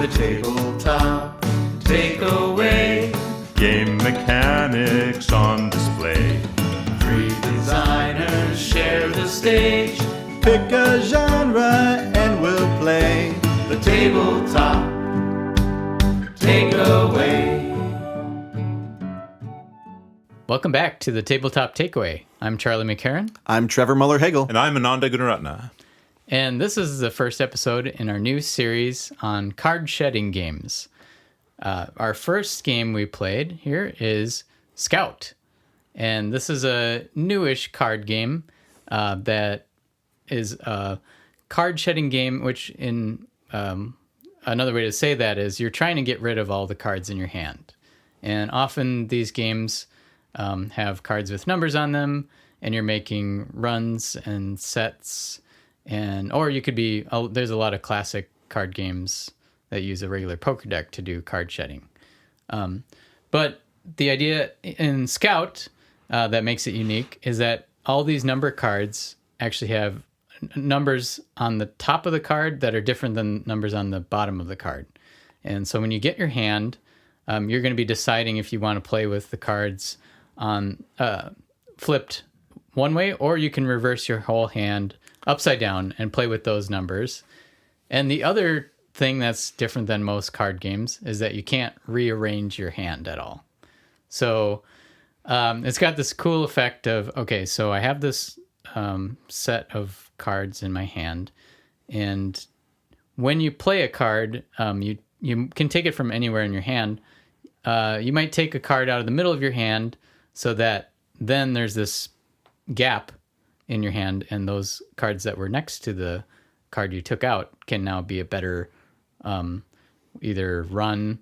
the tabletop takeaway. Game mechanics on display. 3 designers share the stage. Pick a genre and we'll play The tabletop takeaway. Welcome back to the Tabletop Takeaway. I'm Charlie McCarran, I'm Trevor Muller-Hagel. And I'm Ananda Gunaratna. and this is the first episode in our new series on card shedding games. Our first game we played here is Scout, and this is a newish card game that is a card shedding game, which in another way to say that is you're trying to get rid of all the cards in your hand. And often these games have cards with numbers on them, and you're making runs and sets, or you could be. There's a lot of classic card games that use a regular poker deck to do card shedding. But the idea in Scout that makes it unique is that all these number cards actually have numbers on the top of the card that are different than numbers on the bottom of the card. And so when you get your hand, you're going to be deciding if you want to play with the cards on flipped one way, or you can reverse your whole hand upside down and play with those numbers. And the other thing that's different than most card games is that you can't rearrange your hand at all. So it's got this cool effect of, okay, so I have this set of cards in my hand, and when you play a card, you can take it from anywhere in your hand. You might take a card out of the middle of your hand so that then there's this gap in your hand, and those cards that were next to the card you took out can now be a better either run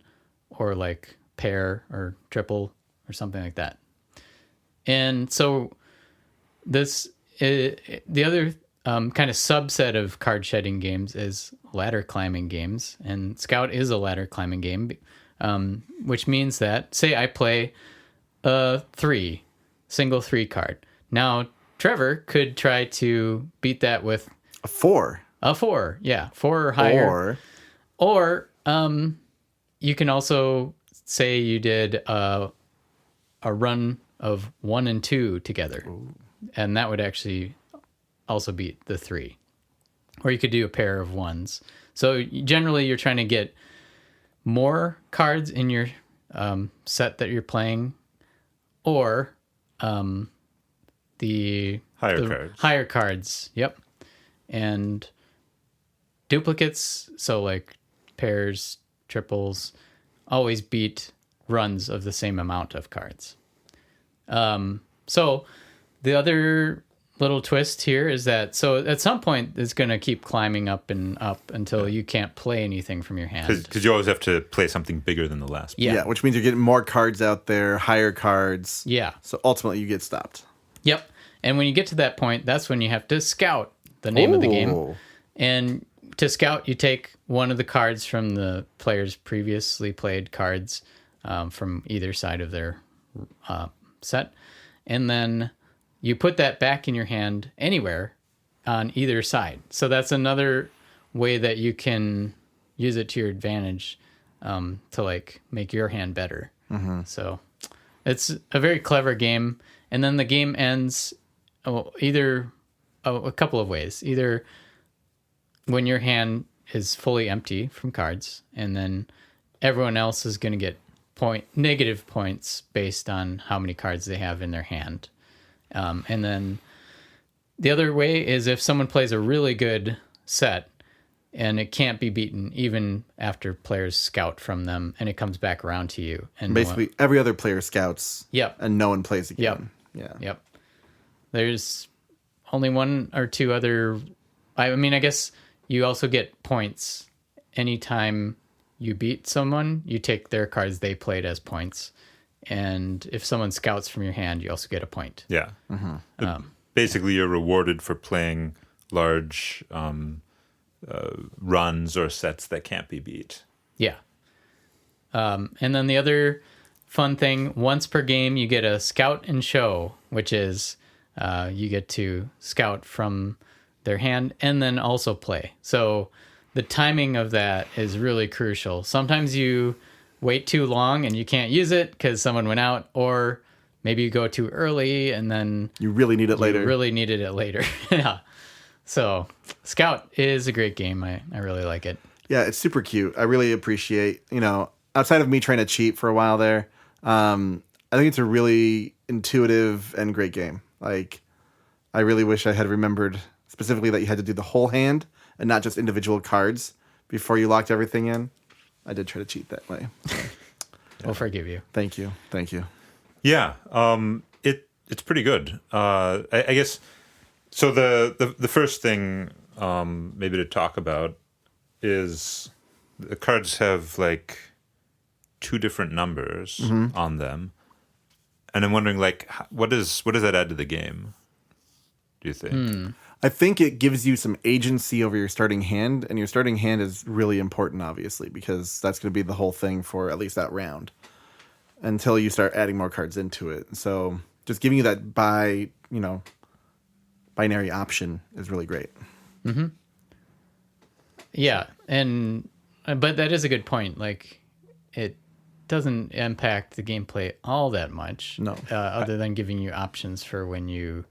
or like pair or triple or something like that. And so this the other kind of subset of card shedding games is ladder climbing games, and Scout is a ladder climbing game, which means that, say I play a single 3 card. Now Trevor could try to beat that with A 4. a 4, yeah, 4 or higher. Or you can also say you did a run of 1 and 2 together. Ooh. And that would actually also beat the 3. Or you could do a pair of 1s. So generally you're trying to get more cards in your set that you're playing, or the higher cards. Yep. And duplicates, so like pairs, triples, always beat runs of the same amount of cards. So the other little twist here is that, so at some point it's going to keep climbing up and up until you can't play anything from your hand. Because you always have to play something bigger than the last. Yeah, which means you're getting more cards out there, higher cards. Yeah. So ultimately you get stopped. Yep. And when you get to that point, that's when you have to scout, the name of the game. And to scout, you take one of the cards from the player's previously played cards from either side of their set, and then you put that back in your hand anywhere on either side. So that's another way that you can use it to your advantage to like make your hand better. Mm-hmm. So it's a very clever game. And then the game ends either a couple of ways. Either when your hand is fully empty from cards, and then everyone else is going to get negative points based on how many cards they have in their hand. And then the other way is if someone plays a really good set and it can't be beaten even after players scout from them, and it comes back around to you. And basically every other player scouts. Yep. And no one plays again. Yep. Yeah. Yep. There's only one or two other. I mean, I guess you also get points anytime you beat someone. You take their cards they played as points. And if someone scouts from your hand, you also get a point. Yeah. Mm-hmm. Basically, you're rewarded for playing large runs or sets that can't be beat. Yeah. And then the other fun thing, once per game, you get a scout and show, which is you get to scout from their hand and then also play. So the timing of that is really crucial. Sometimes you wait too long and you can't use it because someone went out, or maybe you go too early and then You really need it later. you really needed it later. Yeah. So Scout is a great game. I really like it. Yeah, it's super cute. I really appreciate, outside of me trying to cheat for a while there, I think it's a really intuitive and great game. Like, I really wish I had remembered specifically that you had to do the whole hand and not just individual cards before you locked everything in. I did try to cheat that way. So, We'll forgive you. thank you. Thank you. Yeah, it's pretty good. I guess so. The first thing maybe to talk about is the cards have like two different numbers on them, and I'm wondering like what does that add to the game? Do you think? I think it gives you some agency over your starting hand, and your starting hand is really important, obviously, because that's going to be the whole thing for at least that round until you start adding more cards into it. So just giving you that binary option is really great. Yeah, but that is a good point. Like, it doesn't impact the gameplay all that much. No. Other than giving you options for when you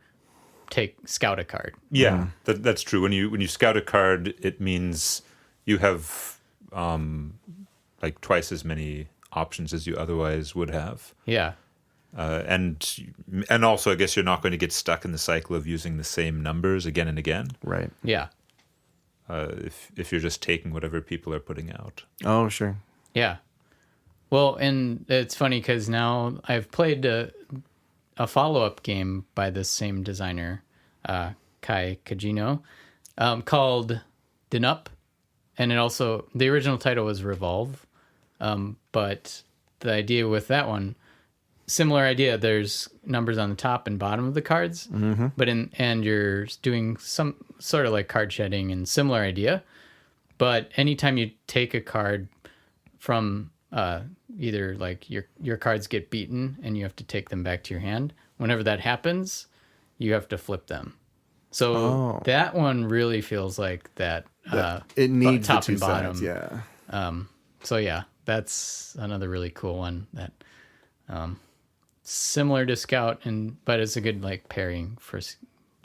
scout a card. Yeah, that's true. When you scout a card, it means you have like twice as many options as you otherwise would have. Yeah. And also, I guess you're not going to get stuck in the cycle of using the same numbers again and again. Right. Yeah. If you're just taking whatever people are putting out. Oh, sure. Yeah. Well, and it's funny because now I've played a follow-up game by this same designer, Kai Kajino, called Dinup. And the original title was Revolve. But the idea with that one, similar idea, there's numbers on the top and bottom of the cards, and you're doing some sort of like card shedding and similar idea. But anytime you take a card from either like your cards get beaten and you have to take them back to your hand, whenever that happens, you have to flip them. So that one really feels like that. It needs top the two and bottom. sides, yeah. So yeah, that's another really cool one that similar to Scout, but it's a good like pairing for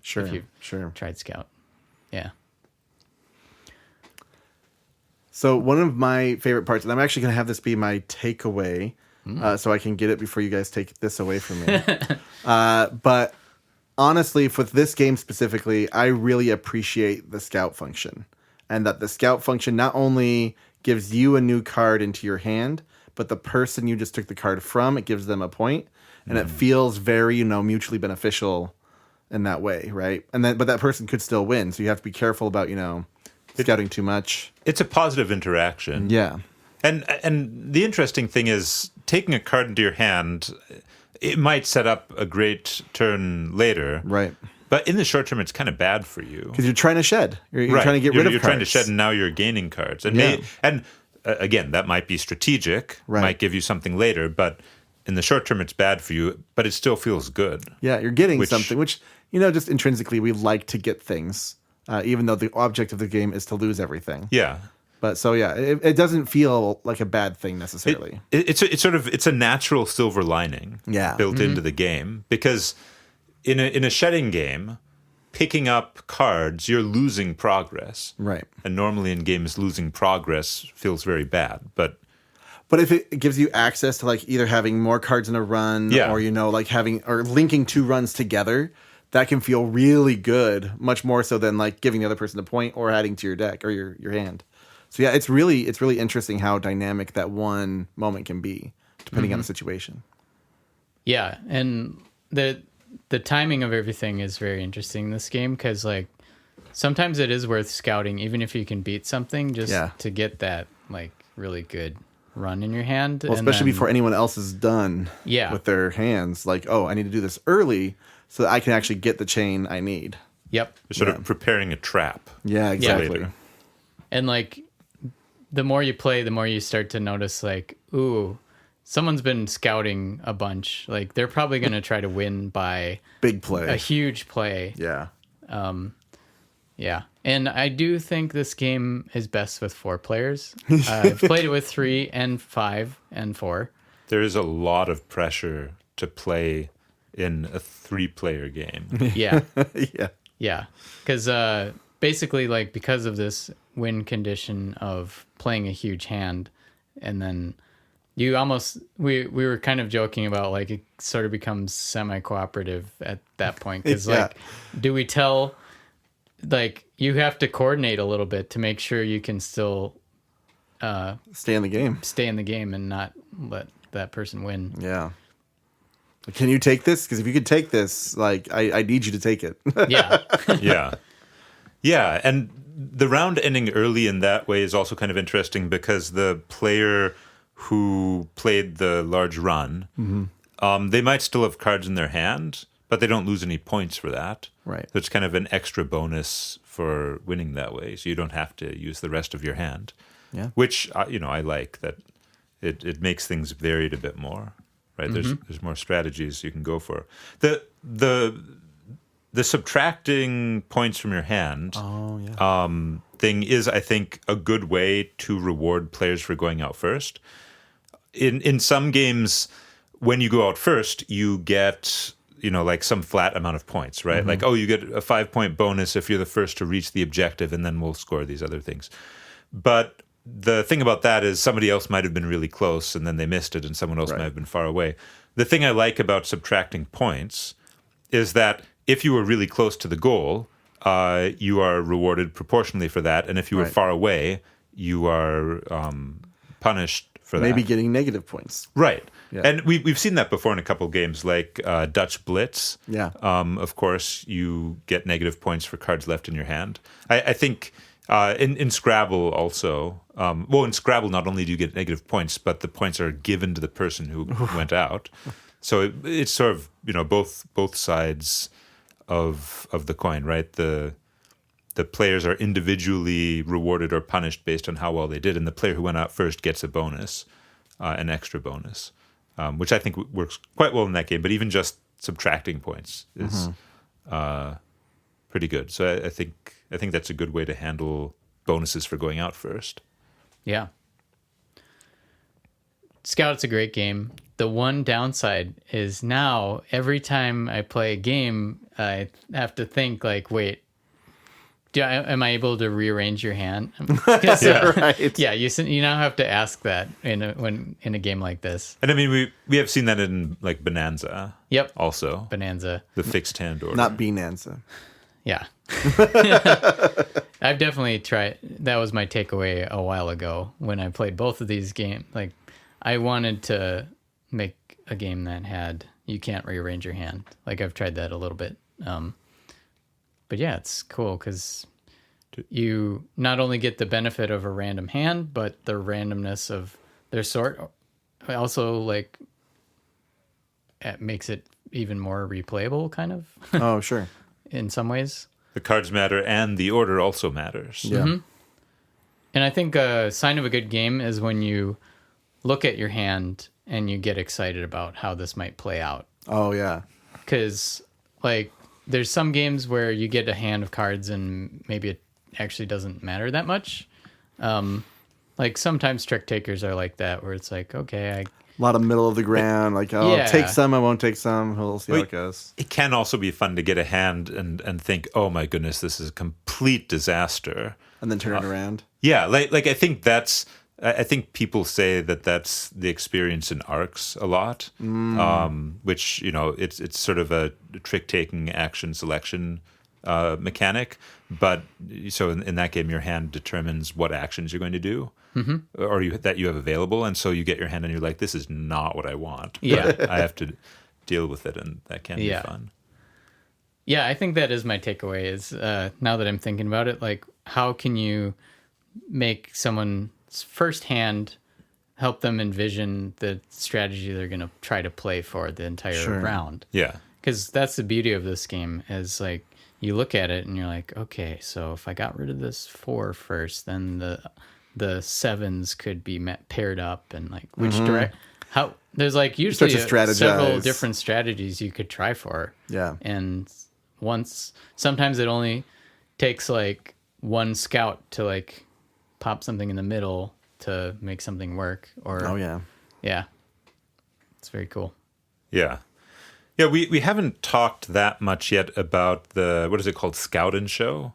Sure, if you've sure. tried Scout. Yeah. So one of my favorite parts, and I'm actually going to have this be my takeaway, so I can get it before you guys take this away from me. But honestly, with this game specifically, I really appreciate the scout function. And that the scout function not only gives you a new card into your hand, but the person you just took the card from, it gives them a point. And it feels very, mutually beneficial in that way, right? But that person could still win, so you have to be careful about, scouting too much. It's a positive interaction. Yeah. And the interesting thing is taking a card into your hand, it might set up a great turn later. Right. But in the short term, it's kind of bad for you. Because you're trying to shed. You're Right. trying to get rid of You're cards. trying to shed, and now you're gaining cards. And Yeah. again, that might be strategic. Right. Might give you something later, but in the short term, it's bad for you. But it still feels good. Yeah, you're getting something, which, just intrinsically we like to get things, even though the object of the game is to lose everything. Yeah. But so, yeah, it doesn't feel like a bad thing necessarily. It's a natural silver lining built into the game, because in a shedding game, picking up cards, you're losing progress. Right. And normally in games, losing progress feels very bad. But if it gives you access to like either having more cards in a run or, like having or linking two runs together, that can feel really good, much more so than like giving the other person a point or adding to your deck or your hand. So yeah, it's really interesting how dynamic that one moment can be, depending on the situation. Yeah, and the timing of everything is very interesting in this game, because like sometimes it is worth scouting, even if you can beat something, just to get that like really good run in your hand. Well, especially before anyone else is done with their hands. Like, I need to do this early so that I can actually get the chain I need. Yep. you're sort of preparing a trap. Yeah, exactly. Later. And like the more you play, the more you start to notice like, ooh, someone's been scouting a bunch. Like they're probably going to try to win by big play, a huge play. Yeah. Yeah. And I do think this game is best with 4 players. I've played it with 3 and 5 and 4. There is a lot of pressure to play in a 3-player game. Yeah. Yeah. Yeah. Because basically, like, because of this win condition of playing a huge hand, and then you almost, we were kind of joking about, like, it sort of becomes semi-cooperative at that point. Because, Yeah. like, do we tell, like, you have to coordinate a little bit to make sure you can still Stay in the game. stay in the game and not let that person win. Yeah. Can you take this? Because if you could take this, like, I need you to take it. Yeah. Yeah. Yeah. And the round ending early in that way is also kind of interesting because the player who played the large run, they might still have cards in their hand, but they don't lose any points for that. Right. So it's kind of an extra bonus for winning that way. So you don't have to use the rest of your hand. Yeah. Which, I like that it makes things varied a bit more. Right. There's more strategies you can go for. The subtracting points from your hand Oh, yeah. thing is, I think, a good way to reward players for going out first. In some games, when you go out first, you get, like some flat amount of points, right? Like, you get a 5-point bonus if you're the first to reach the objective, and then we'll score these other things. But the thing about that is somebody else might have been really close and then they missed it, and someone else might have been far away. The thing I like about subtracting points is that if you were really close to the goal, you are rewarded proportionally for that. And if you were far away, you are punished for that. Maybe getting negative points. Right. Yeah. And we've seen that before in a couple of games, like Dutch Blitz. Yeah. Of course, you get negative points for cards left in your hand. I think in Scrabble also, in Scrabble not only do you get negative points, but the points are given to the person who went out. So it's sort of, both sides of the coin, right? The players are individually rewarded or punished based on how well they did, and the player who went out first gets a bonus, an extra bonus, which I think works quite well in that game. But even just subtracting points is pretty good. So I think that's a good way to handle bonuses for going out first. Yeah. Scout's a great game. The one downside is now every time I play a game, I have to think like, wait, am I able to rearrange your hand? Right. Yeah, you now have to ask that in a game like this. And I mean, we have seen that in like Bonanza. Yep. Also, Bonanza. the fixed hand order. Not Bonanza. Yeah. I've definitely tried. That was my takeaway a while ago when I played both of these games. Like, I wanted to make a game that had you can't rearrange your hand. Like, I've tried that a little bit. But yeah, it's cool because you not only get the benefit of a random hand, but the randomness of their sort also, like, it makes it even more replayable, kind of, Oh, sure. in some ways. The cards matter, and the order also matters. Yeah. And I think a sign of a good game is when you look at your hand and you get excited about how this might play out. Oh, yeah. Because, like, there's some games where you get a hand of cards and maybe it actually doesn't matter that much. Like, sometimes trick takers are like that, where it's like, okay, A lot of middle of the ground. Like, I'll take some, I won't take some. We'll see how it goes. It can also be fun to get a hand and think, oh my goodness, this is a complete disaster. And then turn it around. Yeah, like I think I think people say that that's the experience in Arcs a lot, which, it's sort of a trick-taking action selection mechanic. But so in that game, your hand determines what actions you're going to do, or that you have available. And so you get your hand and you're like, this is not what I want. Yeah. But I have to deal with it, and that can be fun. Yeah, I think that is my takeaway is now that I'm thinking about it, like, how can you make someone's first hand help them envision the strategy they're going to try to play for the entire round? Yeah. Because that's the beauty of this game is, like, you look at it and you're like, okay, so if I got rid of this 4 first, then the 7s could be paired up, and like which how there's like usually several different strategies you could try for. Yeah. And sometimes it only takes like one scout to like pop something in the middle to make something work. Or Oh yeah. yeah, it's very cool. Yeah. Yeah, we haven't talked that much yet about the, what is it called, Scout and Show?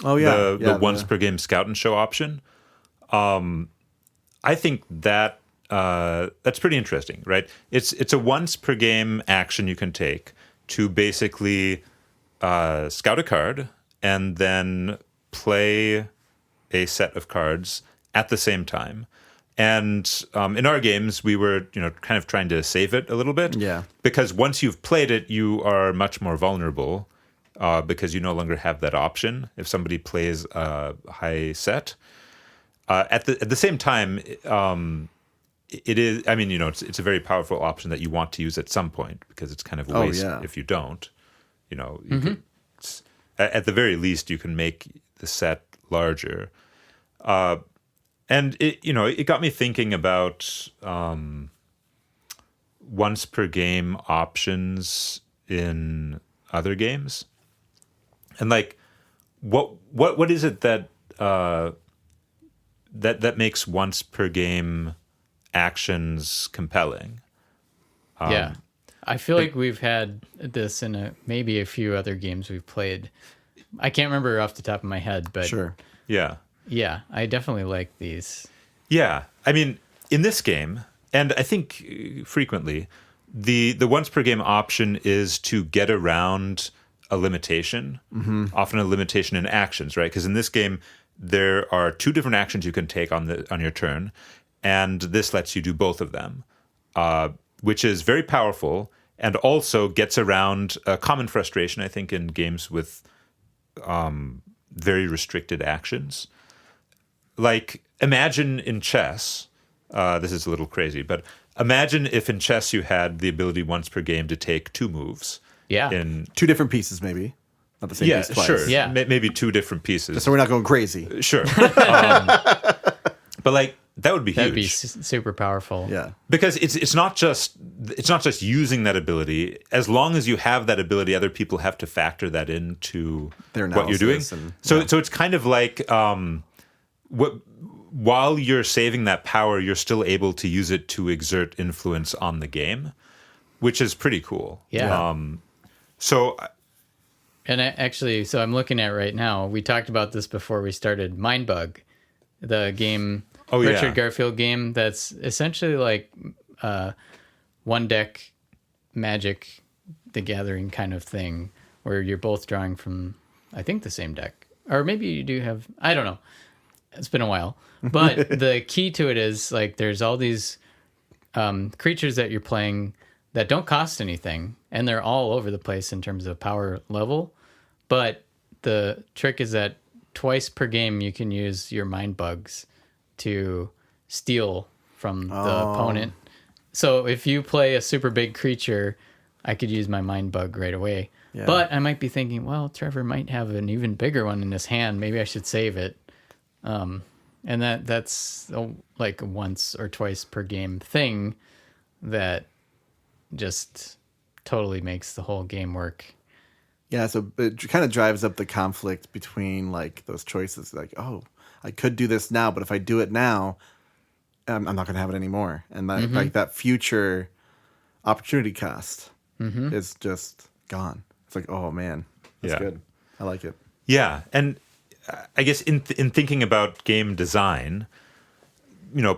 Oh yeah. The once per game Scout and Show option. I think that that's pretty interesting, right? It's a once per game action you can take to basically scout a card and then play a set of cards at the same time. And in our games, we were, kind of trying to save it a little bit. Yeah. Because once you've played it, you are much more vulnerable because you no longer have that option if somebody plays a high set. At the same time, it is. I mean, it's a very powerful option that you want to use at some point because it's kind of a waste if you don't. You could, at the very least, you can make the set larger. And it got me thinking about once per game options in other games, and like what is it that that makes once per game actions compelling? Yeah, I feel like we've had this in maybe a few other games we've played. I can't remember off the top of my head, but Sure. Yeah. yeah, I definitely like these. Yeah, I mean, in this game, and I think frequently, the once per game option is to get around a limitation, often a limitation in actions, right? Because in this game, there are two different actions you can take on your turn, and this lets you do both of them, which is very powerful and also gets around a common frustration, I think, in games with very restricted actions. Like, imagine in chess, this is a little crazy, but imagine if in chess you had the ability once per game to take two moves. Yeah. In Two different pieces, maybe. Not the same piece twice. sure. Yeah. Maybe two different pieces. So we're not going crazy. Sure. But like, that would be That'd be huge. super powerful. Yeah. Because it's not just using that ability. As long as you have that ability, other people have to factor that into Their what you're doing. analysis So it's kind of like while you're saving that power, you're still able to use it to exert influence on the game, which is pretty cool. Yeah. So And so I'm looking at right now. We talked about this before we started. Mindbug, the game, Oh, yeah. Richard Garfield game. That's essentially like one deck Magic: The Gathering kind of thing, where you're both drawing from, I think, the same deck, or maybe you do have. I don't know. It's been a while, but the key to it is like there's all these creatures that you're playing that don't cost anything, and they're all over the place in terms of power level. But the trick is that twice per game you can use your mind bugs to steal from the opponent. So if you play a super big creature, I could use my mind bug right away. Yeah. But I might be thinking, well, Trevor might have an even bigger one in his hand. Maybe I should save it. And that's like a once or twice per game thing that just totally makes the whole game work. Yeah, so it kind of drives up the conflict between like those choices. Like, oh, I could do this now, but if I do it now, I'm not going to have it anymore. And that, like that future opportunity cost is just gone. It's like, oh man, that's Yeah. good. I like it. yeah, and I guess in thinking about game design,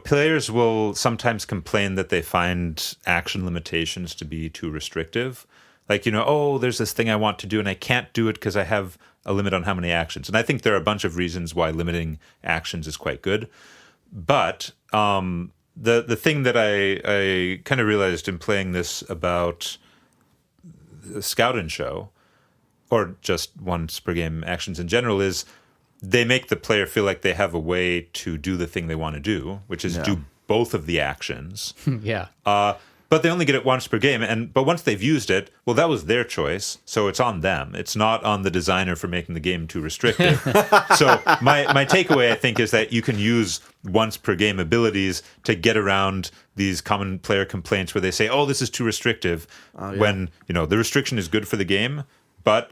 players will sometimes complain that they find action limitations to be too restrictive. Like, oh, there's this thing I want to do and I can't do it because I have a limit on how many actions. And I think there are a bunch of reasons why limiting actions is quite good. But the thing that I kind of realized in playing this about the Scout and Show, or just once per game actions in general, is they make the player feel like they have a way to do the thing they want to do, which is do both of the actions. Yeah. But they only get it once per game. But once they've used it, well, that was their choice. So it's on them. It's not on the designer for making the game too restrictive. So my takeaway, I think, is that you can use once per game abilities to get around these common player complaints where they say, oh, this is too restrictive. When, the restriction is good for the game, but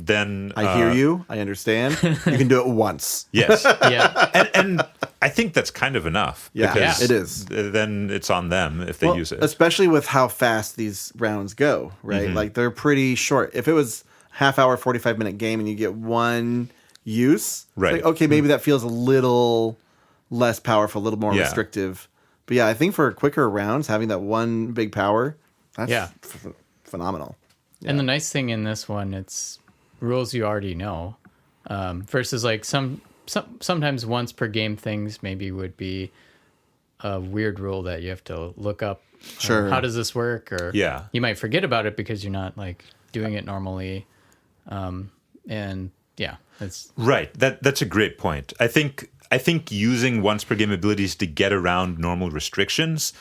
then I hear you. I understand. You can do it once. Yes, Yeah. and I think that's kind of enough. Yeah, because it is. Then it's on them if they Well, use it. especially with how fast these rounds go, right? Like they're pretty short. If it was half hour, 45-minute game and you get one use, Right. Like, okay, maybe that feels a little less powerful, a little more Yeah. restrictive. But yeah, I think for quicker rounds, having that one big power, that's Yeah. phenomenal. And the nice thing in this one, it's rules you already know, versus like sometimes once per game things maybe would be a weird rule that you have to look up. Sure. How does this work? Or Yeah. you might forget about it because you're not like doing it normally. And yeah, it's Right. That's a great point. I think using once per game abilities to get around normal restrictions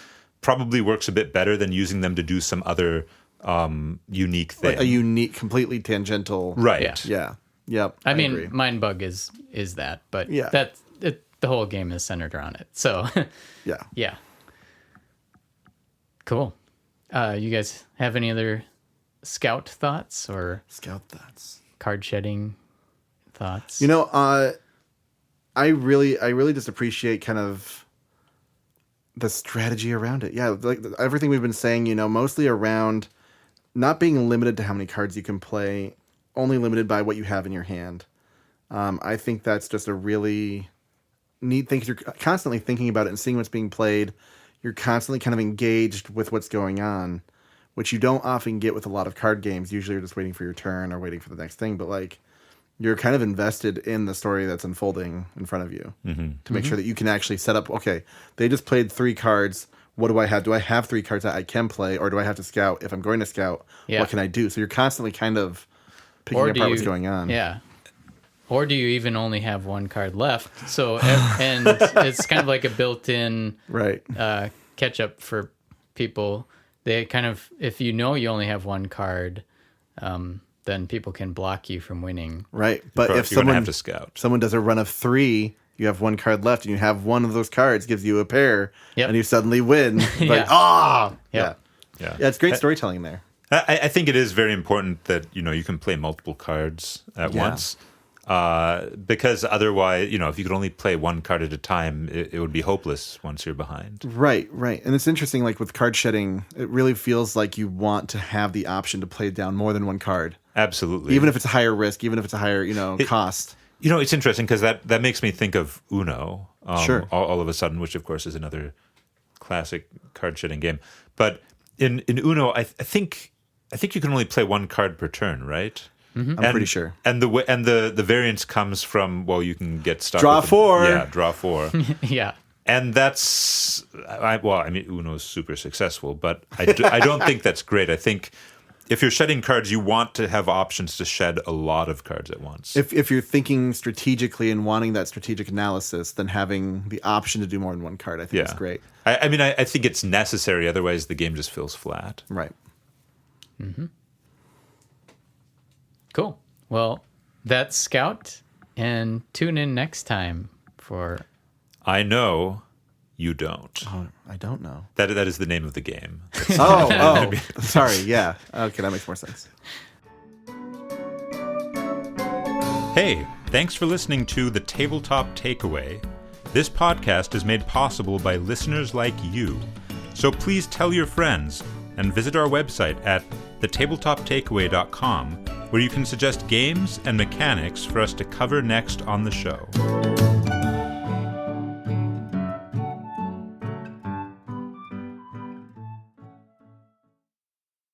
probably works a bit better than using them to do some other unique thing. Like a unique, completely tangential. Right. Yeah. Yeah. Yep. I mean, agree. Mind Bug is that, but Yeah. the whole game is centered around it. So Yeah. yeah, cool. You guys have any other Scout thoughts or Scout thoughts. card shedding thoughts? You know, I really just appreciate kind of the strategy around it. Yeah, like everything we've been saying, you know, mostly around not being limited to how many cards you can play, only limited by what you have in your hand. I think that's just a really neat thing. 'Cause you're constantly thinking about it and seeing what's being played. You're constantly kind of engaged with what's going on, which you don't often get with a lot of card games. Usually you're just waiting for your turn or waiting for the next thing. But like, you're kind of invested in the story that's unfolding in front of you to make sure that you can actually set up, okay, they just played 3 cards. What do I have? Do I have 3 cards that I can play, or do I have to scout? If I'm going to scout, Yeah. what can I do? So you're constantly kind of picking Or apart what's going on. Yeah. Or do you even only have 1 card left? So and it's kind of like a built-in Right. catch up for people. They kind of, if you know you only have 1 card, then people can block you from winning. Right. But if you're gonna someone have to scout. someone does a run of 3, you have 1 card left, and you have one of those cards gives you a pair, Yep. and you suddenly win. Like, Yeah. ah, Yep. Yeah. yeah, it's great storytelling there. I think it is very important that you can play multiple cards at Yeah. once, because otherwise, if you could only play 1 card at a time, it would be hopeless once you're behind. Right, right. And it's interesting, like with card shedding, it really feels like you want to have the option to play down more than 1 card, Absolutely, even if it's a higher risk, even if it's a higher, cost. it's interesting because that makes me think of Uno. Sure. All of a sudden, which of course is another classic card shedding game. But in Uno, I think you can only play 1 card per turn, right? I'm pretty sure. And the variance comes from, well, you can get stuck. Draw with 4. Yeah, draw 4. Yeah. And that's, Uno's super successful, but I don't think that's great. I think if you're shedding cards, you want to have options to shed a lot of cards at once. If you're thinking strategically and wanting that strategic analysis, then having the option to do more than 1 card, I think is great. I think it's necessary. Otherwise, the game just feels flat. Right. Cool. Well, that's Scout, and tune in next time for I know you don't. Oh, I don't know. That is the name of the game. Oh, sorry. Yeah. Okay, that makes more sense. Hey, thanks for listening to The Tabletop Takeaway. This podcast is made possible by listeners like you. So please tell your friends and visit our website at thetabletoptakeaway.com, where you can suggest games and mechanics for us to cover next on the show.